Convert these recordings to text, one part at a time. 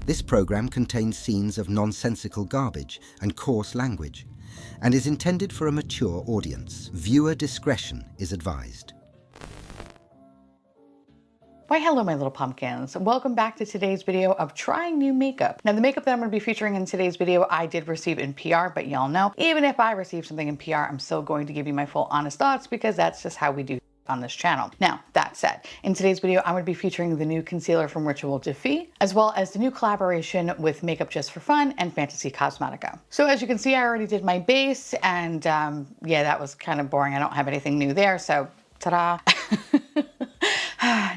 This program contains scenes of nonsensical garbage and coarse language and is intended for a mature audience. Viewer discretion is advised. Why, hello my little pumpkins. Welcome back to today's video of trying new makeup. Now the makeup that I'm going to be featuring in today's video I did receive in PR, but y'all know, even if I receive something in PR, I'm still going to give you my full honest thoughts because that's just how we do on this channel. Now, that said, in today's video, I'm going to be featuring the new concealer from Rituel de Fille, as well as the new collaboration with Makeup Just for Fun and Fantasy Cosmetica. So as you can see, I already did my base, and yeah, that was kind of boring. I don't have anything new there, so ta-da.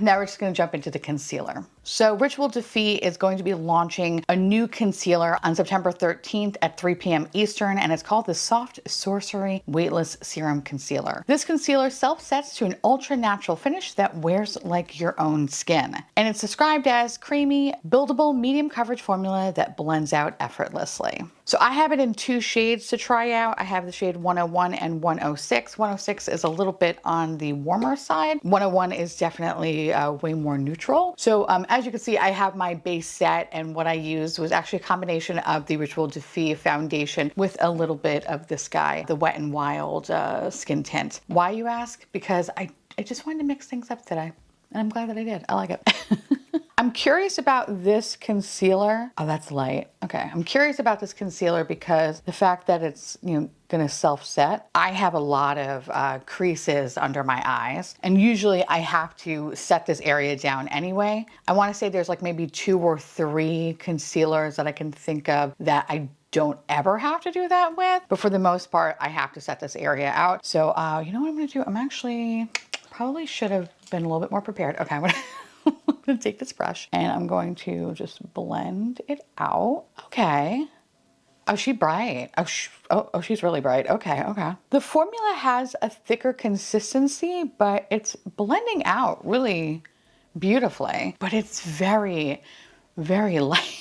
Now we're just going to jump into the concealer. So Rituel de Fille is going to be launching a new concealer on September 13th at 3 p.m. Eastern, and it's called the Soft Sorcery Weightless Serum Concealer. This concealer self-sets to an ultra-natural finish that wears like your own skin. And it's described as creamy, buildable, medium coverage formula that blends out effortlessly. So I have it in two shades to try out. I have the shade 101 and 106. 106 is a little bit on the warmer side. 101 is definitely way more neutral. So as you can see, I have my base set, and what I used was actually a combination of the Rituel de Fille foundation with a little bit of this guy, the Wet n Wild skin tint. Why, you ask? Because I just wanted to mix things up today, and I'm glad that I did. I like it. I'm curious about this concealer. Oh, that's light. Okay, I'm curious about this concealer because the fact that it's, gonna self-set. I have a lot of creases under my eyes, and usually I have to set this area down anyway. I wanna say there's like maybe 2 or 3 concealers that I can think of that I don't ever have to do that with, but for the most part, I have to set this area out. So you know what I'm gonna do? I'm actually, probably should have been a little bit more prepared. Okay, I'm gonna take this brush and I'm going to just blend it out. Okay. Oh, she's bright. Oh, she's really bright. Okay. The formula has a thicker consistency, but it's blending out really beautifully. But it's very, very light.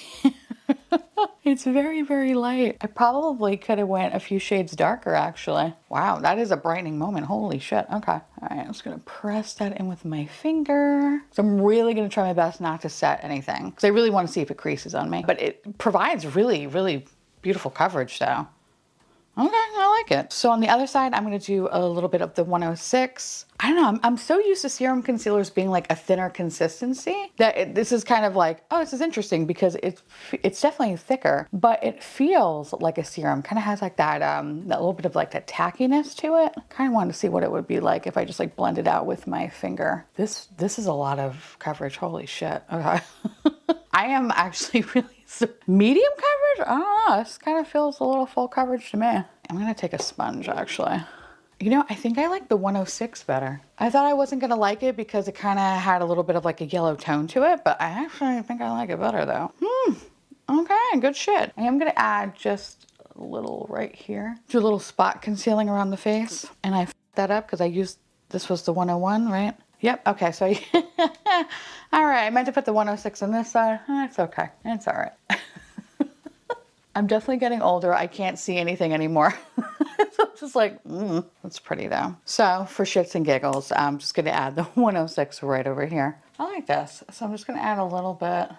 It's very, very light. I probably could have went a few shades darker, actually. Wow, that is a brightening moment. Holy shit. Okay. All right, I'm just gonna press that in with my finger. So I'm really gonna try my best not to set anything, because I really want to see if it creases on me. But it provides really, really beautiful coverage though. Okay, I like it. So on the other side, I'm going to do a little bit of the 106. I don't know, I'm so used to serum concealers being like a thinner consistency that this is kind of like, oh, this is interesting because it's definitely thicker, but it feels like a serum. Kind of has like that little bit of like that tackiness to it. Kind of wanted to see what it would be like if I just like blend it out with my finger. This is a lot of coverage. Holy shit. Okay. I am actually really medium coverage? I don't know. This kind of feels a little full coverage to me. I'm going to take a sponge, actually. I think I like the 106 better. I thought I wasn't going to like it because it kind of had a little bit of like a yellow tone to it, but I actually think I like it better, though. Okay, good shit. I am going to add just a little right here. Do a little spot concealing around the face. And I f***ed that up because this was the 101, right? Yep, okay, so all right, I meant to put the 106 on this side. It's okay, it's all right. I'm definitely getting older. I can't see anything anymore. So I'm just like, that's pretty though. So for shits and giggles, I'm just gonna add the 106 right over here. I like this, so I'm just gonna add a little bit, I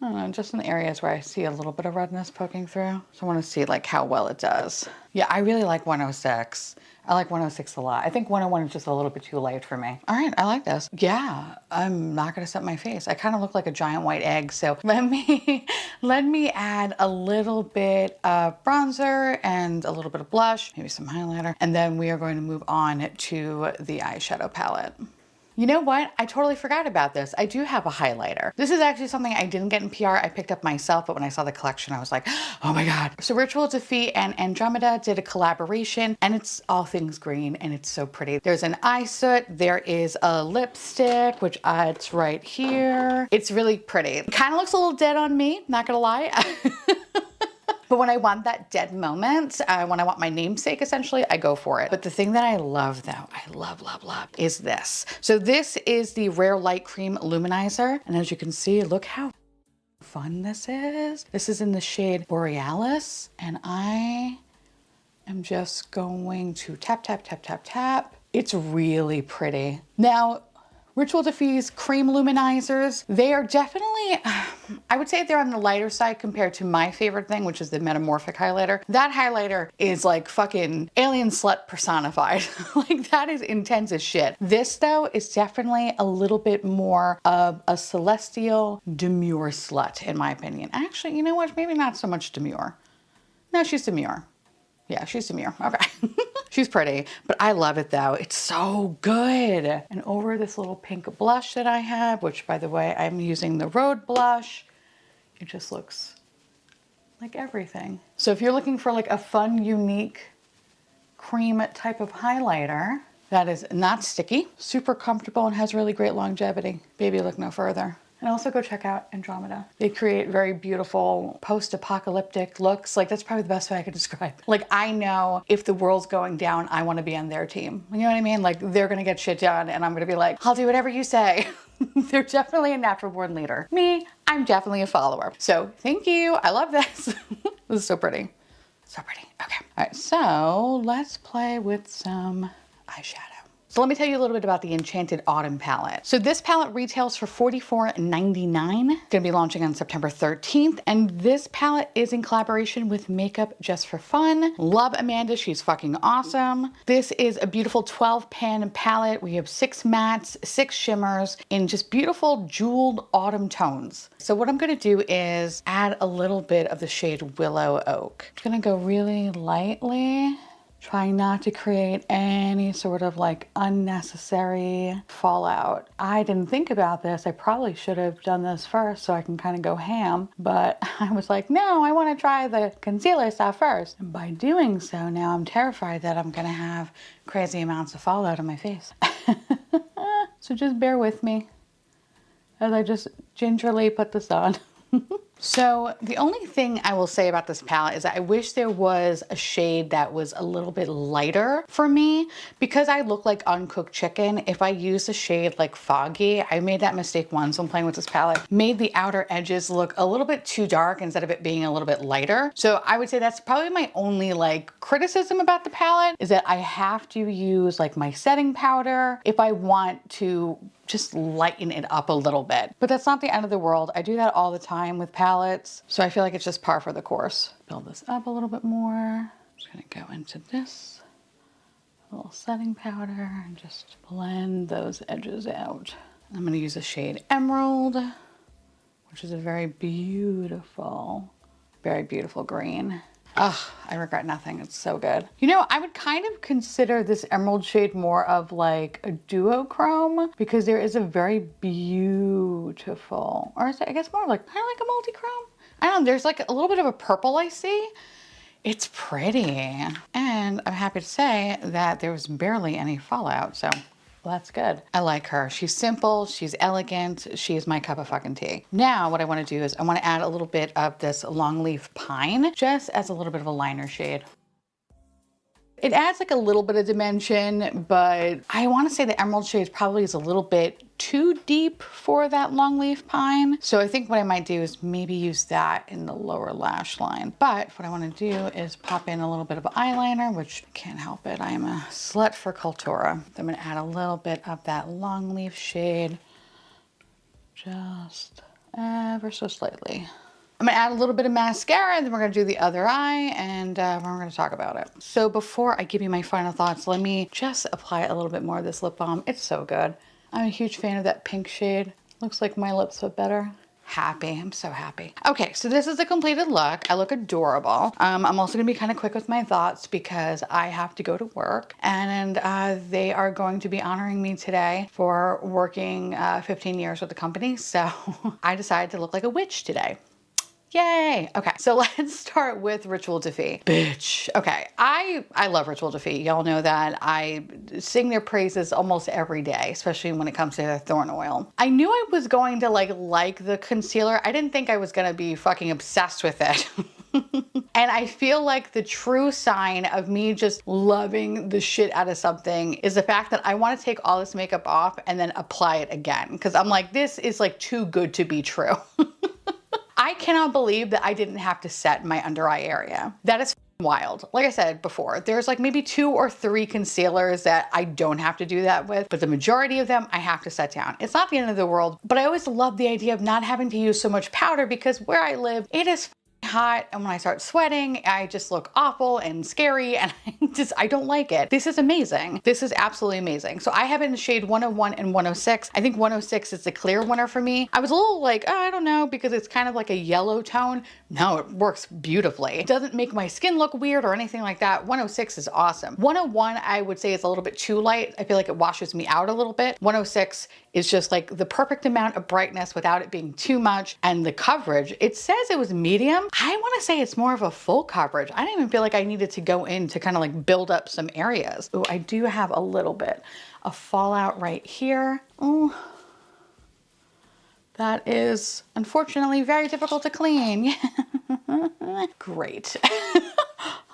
don't know, just in the areas where I see a little bit of redness poking through. So I wanna see like how well it does. Yeah, I really like 106. I like 106 a lot. I think 101 is just a little bit too light for me. All right, I like this. Yeah, I'm not gonna set my face. I kind of look like a giant white egg, so let me add a little bit of bronzer and a little bit of blush, maybe some highlighter, and then we are going to move on to the eyeshadow palette. You know what? I totally forgot about this. I do have a highlighter. This is actually something I didn't get in PR. I picked up myself, but when I saw the collection, I was like, oh my God. So Rituel de Fille and Andromeda did a collaboration, and it's all things green, and it's so pretty. There's an eye soot, there is a lipstick, which it's right here. It's really pretty. It kind of looks a little dead on me, not gonna lie. But when I want that dead moment, when I want my namesake, essentially, I go for it. But the thing that I love, though, I love, is this. So this is the Rare Light Cream Luminizer. And as you can see, look how fun this is. This is in the shade Borealis. And I am just going to tap, tap, tap, tap, tap. It's really pretty. Now, Rituel de Fille's cream luminizers. They are definitely, I would say they're on the lighter side compared to my favorite thing, which is the metamorphic highlighter. That highlighter is like fucking alien slut personified. Like that is intense as shit. This though is definitely a little bit more of a celestial demure slut in my opinion. Actually, you know what? Maybe not so much demure. No, she's demure. Yeah, she's demure. Okay. She's pretty, but I love it though. It's so good. And over this little pink blush that I have, which by the way, I'm using the Rhode blush. It just looks like everything. So if you're looking for like a fun, unique cream type of highlighter that is not sticky, super comfortable and has really great longevity, baby, look no further. And also go check out Andromeda. They create very beautiful post-apocalyptic looks. Like that's probably the best way I could describe. Like I know if the world's going down, I want to be on their team. You know what I mean? Like they're gonna get shit done and I'm gonna be like, I'll do whatever you say. They're definitely a natural born leader. Me, I'm definitely a follower. So thank you, I love this. This is so pretty, so pretty. Okay, all right, so let's play with some eyeshadow. So let me tell you a little bit about the Enchanted Autumn palette. So this palette retails for $44.99. It's gonna be launching on September 13th. And this palette is in collaboration with Makeup Just for Fun. Love Amanda, she's fucking awesome. This is a beautiful 12 pan palette. We have 6 mattes, 6 shimmers in just beautiful jeweled autumn tones. So what I'm gonna do is add a little bit of the shade Willow Oak. I'm gonna go really lightly. Trying not to create any sort of like unnecessary fallout. I didn't think about this. I probably should have done this first so I can kind of go ham, but I was like, no, I want to try the concealer stuff first. And by doing so, now I'm terrified that I'm gonna have crazy amounts of fallout on my face. So just bear with me as I just gingerly put this on. So the only thing I will say about this palette is that I wish there was a shade that was a little bit lighter for me because I look like uncooked chicken. If I use a shade like Foggy, I made that mistake once when playing with this palette, made the outer edges look a little bit too dark instead of it being a little bit lighter. So I would say that's probably my only like criticism about the palette is that I have to use like my setting powder if I want to just lighten it up a little bit. But that's not the end of the world. I do that all the time with palettes. So I feel like it's just par for the course. Build this up a little bit more. I'm just gonna go into this little setting powder and just blend those edges out. I'm gonna use the shade Emerald, which is a very beautiful green. Ugh, I regret nothing. It's so good. You know, I would kind of consider this emerald shade more of like a duochrome because there is a very beautiful, or is it, I guess more like kind of like a multi-chrome. I don't know, there's like a little bit of a purple I see. It's pretty. And I'm happy to say that there was barely any fallout, so well, that's good. I like her. She's simple, she's elegant, she's my cup of fucking tea. Now what I wanna do is I wanna add a little bit of this Longleaf Pine, just as a little bit of a liner shade. It adds like a little bit of dimension, but I want to say the emerald shade probably is a little bit too deep for that longleaf pine. So I think what I might do is maybe use that in the lower lash line. But what I want to do is pop in a little bit of eyeliner, which can't help it. I am a slut for Kultura. So I'm going to add a little bit of that longleaf shade, just ever so slightly. I'm gonna add a little bit of mascara and then we're gonna do the other eye and we're gonna talk about it. So before I give you my final thoughts, let me just apply a little bit more of this lip balm. It's so good. I'm a huge fan of that pink shade. Looks like my lips fit better. Happy, I'm so happy. Okay, so this is a completed look. I look adorable. I'm also gonna be kind of quick with my thoughts because I have to go to work and they are going to be honoring me today for working 15 years with the company. So I decided to look like a witch today. Yay! Okay, so let's start with Rituel de Fille. Bitch. Okay, I love Rituel de Fille. Y'all know that. I sing their praises almost every day, especially when it comes to their thorn oil. I knew I was going to like the concealer. I didn't think I was gonna be fucking obsessed with it. And I feel like the true sign of me just loving the shit out of something is the fact that I want to take all this makeup off and then apply it again. Because I'm like, this is like too good to be true. I cannot believe that I didn't have to set my under eye area. That is wild. Like I said before, there's like maybe 2 or 3 concealers that I don't have to do that with, but the majority of them I have to set down. It's not the end of the world, but I always love the idea of not having to use so much powder because where I live, it is hot, and when I start sweating, I just look awful and scary, and I don't like it. This is amazing. This is absolutely amazing. So I have it in shade 101 and 106. I think 106 is the clear winner for me. I was a little like, oh, I don't know, because it's kind of like a yellow tone. No, it works beautifully. It doesn't make my skin look weird or anything like that. 106 is awesome. 101, I would say, is a little bit too light. I feel like it washes me out a little bit. 106 is just like the perfect amount of brightness without it being too much. And the coverage, it says it was medium. I want to say it's more of a full coverage. I didn't even feel like I needed to go in to kind of like build up some areas. Oh, I do have a little bit of fallout right here. Oh, that is unfortunately very difficult to clean. Great.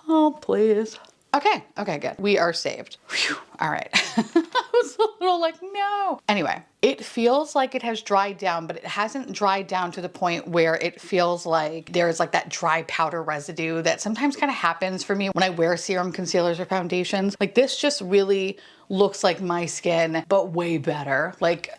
Oh, please. Okay, good. We are saved. Whew. All right. I was a little like, no. Anyway, it feels like it has dried down, but it hasn't dried down to the point where it feels like there's like that dry powder residue that sometimes kind of happens for me when I wear serum concealers or foundations. Like this just really looks like my skin, but way better. Like,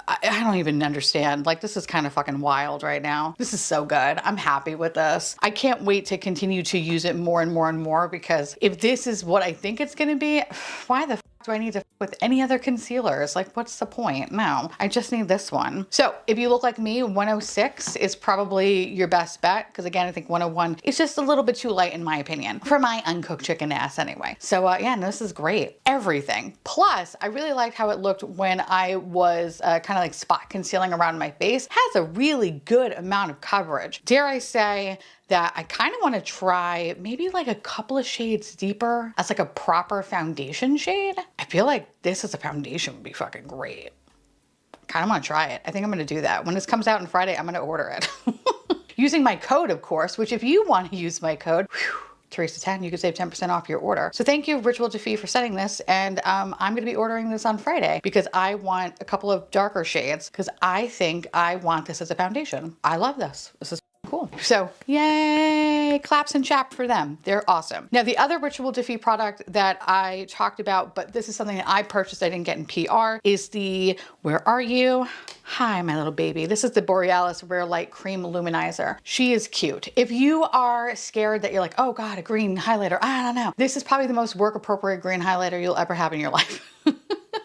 I don't even understand. Like, this is kind of fucking wild right now. This is so good. I'm happy with this. I can't wait to continue to use it more and more and more, because if this is what I think it's gonna be, why the do I need to with any other concealers? Like, what's the point? No, I just need this one. So if you look like me, 106 is probably your best bet, because again, I think 101 is just a little bit too light in my opinion, for my uncooked chicken ass anyway. So yeah, no, this is great. Everything. Plus, I really liked how it looked when I was kind of like spot concealing around my face. Has a really good amount of coverage. Dare I say that I kind of want to try maybe like a couple of shades deeper as like a proper foundation shade. I feel like this as a foundation would be fucking great. Kind of want to try it. I think I'm going to do that. When this comes out on Friday, I'm going to order it. Using my code, of course, which if you want to use my code, Theresa10, you can save 10% off your order. So thank you, Rituel de Fille, for setting this. And I'm going to be ordering this on Friday because I want a couple of darker shades because I think I want this as a foundation. I love this. This is cool. So yay, claps and chap for them. They're awesome. Now the other Rituel de Fille product that I talked about, but this is something that I purchased, I didn't get in PR, is the, where are you? Hi, my little baby. This is the Borealis Rare Light Cream Luminizer. She is cute. If you are scared that you're like, oh God, a green highlighter, I don't know. This is probably the most work appropriate green highlighter you'll ever have in your life.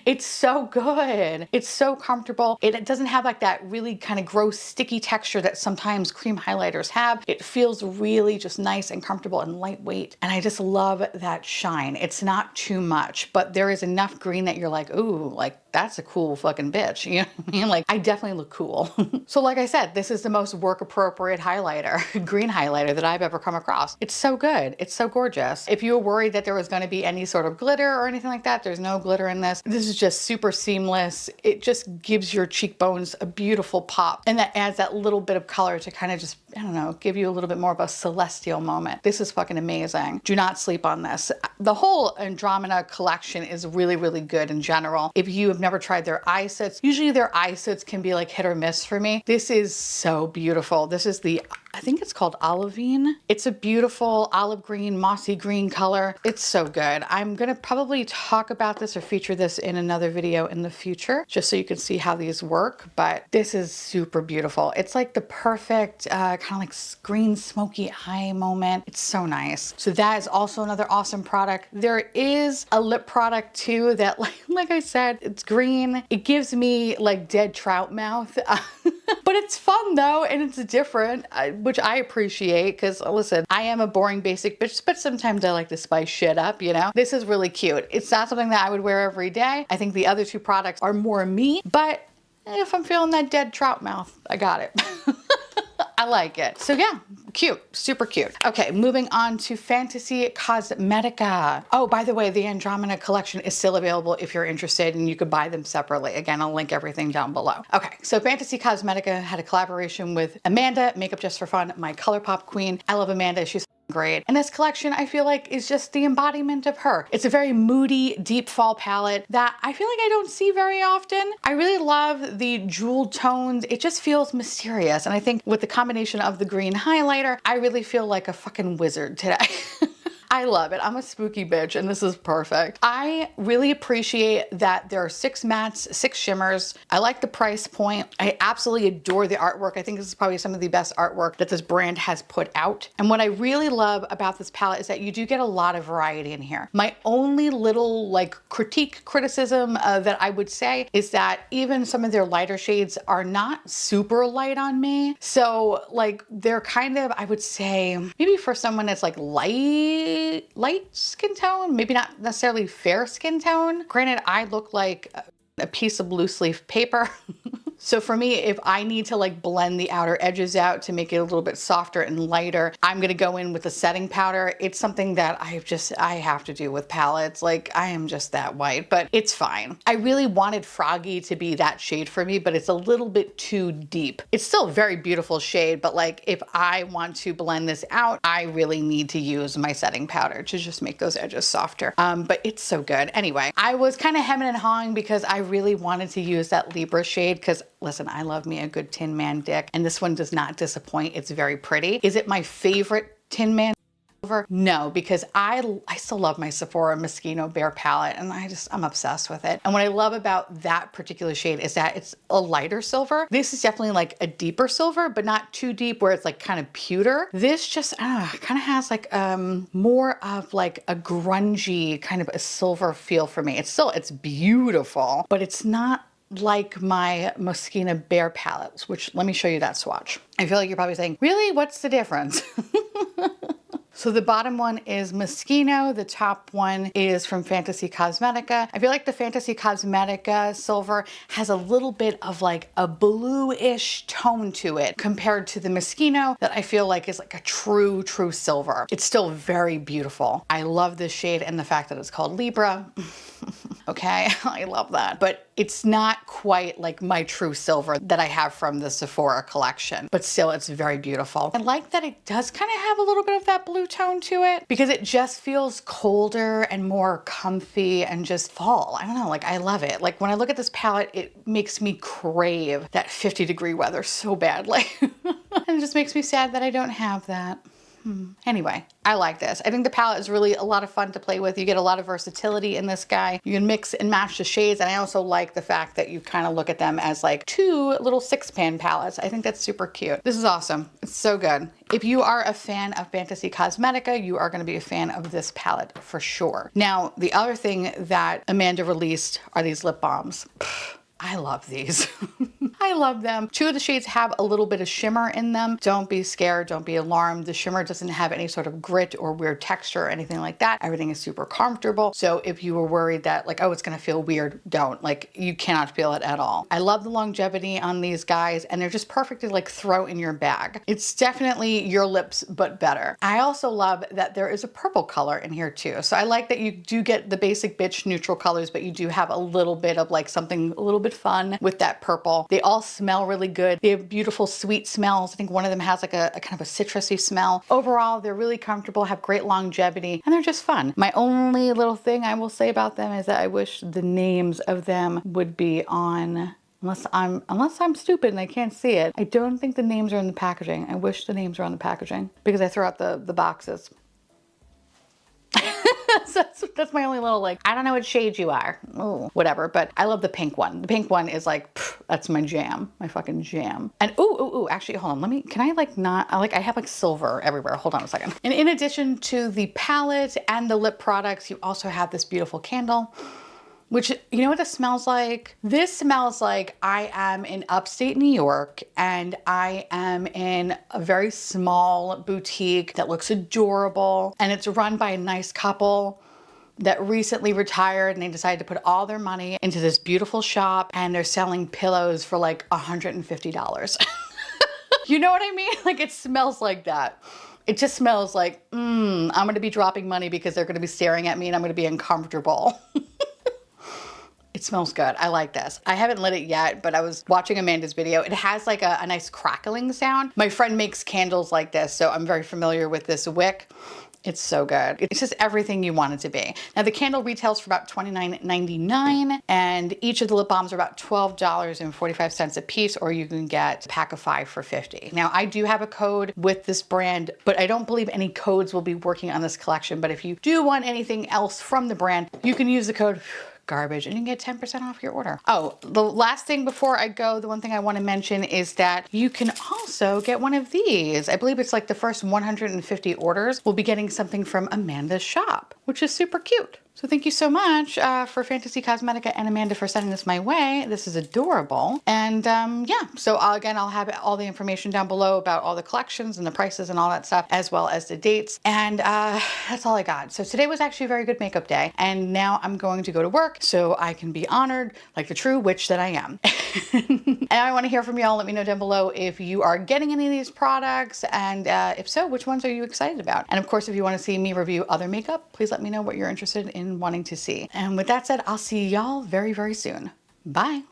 It's so good. It's so comfortable. It doesn't have like that really kind of gross sticky texture that sometimes cream highlighters have. It feels really just nice and comfortable and lightweight. And I just love that shine. It's not too much, but there is enough green that you're like, ooh, like that's a cool fucking bitch. You know what I mean? Like I definitely look cool. So like I said, this is the most work appropriate highlighter, green highlighter that I've ever come across. It's so good. It's so gorgeous. If you were worried that there was going to be any sort of glitter or anything like that, there's no glitter in this. This is just super seamless. It just gives your cheekbones a beautiful pop, and that adds that little bit of color to kind of just, I don't know, give you a little bit more of a celestial moment. This is fucking amazing. Do not sleep on this. The whole Andromeda collection is really, really good in general. If you have never tried their eye sets, usually their eye sets can be like hit or miss for me. This is so beautiful. This is the, I think it's called Olivine. It's a beautiful olive green, mossy green color. It's so good. I'm gonna probably talk about this or feature this in another video in the future, just so you can see how these work, but this is super beautiful. It's like the perfect kind of like green smoky eye moment. It's so nice. So that is also another awesome product. There is a lip product too that like I said, it's green. It gives me like dead trout mouth, but it's fun though, and it's different, which I appreciate because listen, I am a boring basic bitch, but sometimes I like to spice shit up, you know? This is really cute. It's not something that I would wear every day. I think the other two products are more me, but if I'm feeling that dead trout mouth, I got it. I like it. So yeah, cute, super cute. Okay, moving on to Fantasy Cosmetica. Oh, by the way, the Andromeda collection is still available if you're interested, and you could buy them separately. Again, I'll link everything down below. Okay, so Fantasy Cosmetica had a collaboration with Amanda, Makeup Just for Fun, my ColourPop queen. I love Amanda, she's great. And this collection, I feel like, is just the embodiment of her. It's a very moody, deep fall palette that I feel like I don't see very often. I really love the jewel tones. It just feels mysterious. And I think with the combination of the green highlighter, I really feel like a fucking wizard today. I love it. I'm a spooky bitch and this is perfect. I really appreciate that there are 6 mattes, 6 shimmers. I like the price point. I absolutely adore the artwork. I think this is probably some of the best artwork that this brand has put out. And what I really love about this palette is that you do get a lot of variety in here. My only little like criticism that I would say is that even some of their lighter shades are not super light on me. So like they're kind of, I would say, maybe for someone that's like light skin tone, maybe not necessarily fair skin tone. Granted, I look like a piece of loose leaf paper. So for me, if I need to like blend the outer edges out to make it a little bit softer and lighter, I'm gonna go in with a setting powder. It's something that I have to do with palettes. Like I am just that white, but it's fine. I really wanted Froggy to be that shade for me, but it's a little bit too deep. It's still a very beautiful shade, but like if I want to blend this out, I really need to use my setting powder to just make those edges softer. But it's so good. Anyway, I was kind of hemming and hawing because I really wanted to use that Libra shade because listen, I love me a good Tin Man dick, and this one does not disappoint. It's very pretty. Is it my favorite Tin Man silver? No, because I still love my Sephora Moschino Bear palette, and I'm obsessed with it. And what I love about that particular shade is that it's a lighter silver. This is definitely like a deeper silver, but not too deep where it's like kind of pewter. This just, kind of has like more of like a grungy kind of a silver feel for me. It's beautiful, but it's not like my Moschino Bear palettes, which let me show you that swatch. I feel like you're probably saying, really, what's the difference? So the bottom one is Moschino, the top one is from Fantasy Cosmetica. I feel like the Fantasy Cosmetica silver has a little bit of like a bluish tone to it compared to the Moschino that I feel like is like a true silver. It's still very beautiful. I love this shade and the fact that it's called Libra. Okay, I love that. But it's not quite like my true silver that I have from the Sephora collection, but still it's very beautiful. I like that it does kind of have a little bit of that blue tone to it because it just feels colder and more comfy and just fall. I don't know, like I love it. Like when I look at this palette, it makes me crave that 50-degree weather so badly. And it just makes me sad that I don't have that. Anyway, I like this. I think the palette is really a lot of fun to play with. You get a lot of versatility in this guy. You can mix and match the shades. And I also like the fact that you kind of look at them as like 2 little 6-pan palettes. I think that's super cute. This is awesome. It's so good. If you are a fan of Fantasy Cosmetica, you are going to be a fan of this palette for sure. Now, the other thing that Amanda released are these lip balms. I love these. I love them. 2 of the shades have a little bit of shimmer in them. Don't be scared. Don't be alarmed. The shimmer doesn't have any sort of grit or weird texture or anything like that. Everything is super comfortable. So if you were worried that like, oh, it's going to feel weird, don't. Like you cannot feel it at all. I love the longevity on these guys and they're just perfect to like throw in your bag. It's definitely your lips, but better. I also love that there is a purple color in here too. So I like that you do get the basic bitch neutral colors, but you do have a little bit of like something a little bit fun with that purple. They all smell really good. They have beautiful sweet smells. I think one of them has like a kind of a citrusy smell. Overall, they're really comfortable, have great longevity, and they're just fun. My only little thing I will say about them is that I wish the names of them would be on, unless I'm stupid and I can't see it. I don't think the names are in the packaging. I wish the names were on the packaging because I throw out the boxes. So that's my only little like, I don't know what shade you are. Ooh, whatever, but I love the pink one. The pink one is like, that's my jam, my fucking jam. And ooh, actually, hold on, can I like not, I have like silver everywhere. Hold on a second. And in addition to the palette and the lip products, you also have this beautiful candle. Which, you know what this smells like? This smells like I am in upstate New York and I am in a very small boutique that looks adorable and it's run by a nice couple that recently retired and they decided to put all their money into this beautiful shop and they're selling pillows for like $150. You know what I mean? Like it smells like that. It just smells like, I'm gonna be dropping money because they're gonna be staring at me and I'm gonna be uncomfortable. It smells good. I like this. I haven't lit it yet, but I was watching Amanda's video. It has like a nice crackling sound. My friend makes candles like this, so I'm very familiar with this wick. It's so good. It's just everything you want it to be. Now the candle retails for about $29.99 and each of the lip balms are about $12.45 a piece, or you can get a pack of 5 for $50. Now I do have a code with this brand, but I don't believe any codes will be working on this collection. But if you do want anything else from the brand, you can use the code garbage and you can get 10% off your order. Oh, the last thing before I go, the one thing I want to mention is that you can also get one of these. I believe it's like the first 150 orders will be getting something from Amanda's shop, which is super cute. So thank you so much for Fantasy Cosmetica and Amanda for sending this my way. This is adorable. And yeah, so I'll have all the information down below about all the collections and the prices and all that stuff, as well as the dates. And that's all I got. So today was actually a very good makeup day. And now I'm going to go to work so I can be honored like the true witch that I am. And I want to hear from y'all. Let me know down below if you are getting any of these products. And if so, which ones are you excited about? And of course, if you want to see me review other makeup, please let me know what you're interested in wanting to see. And with that said, I'll see y'all very, very soon. Bye.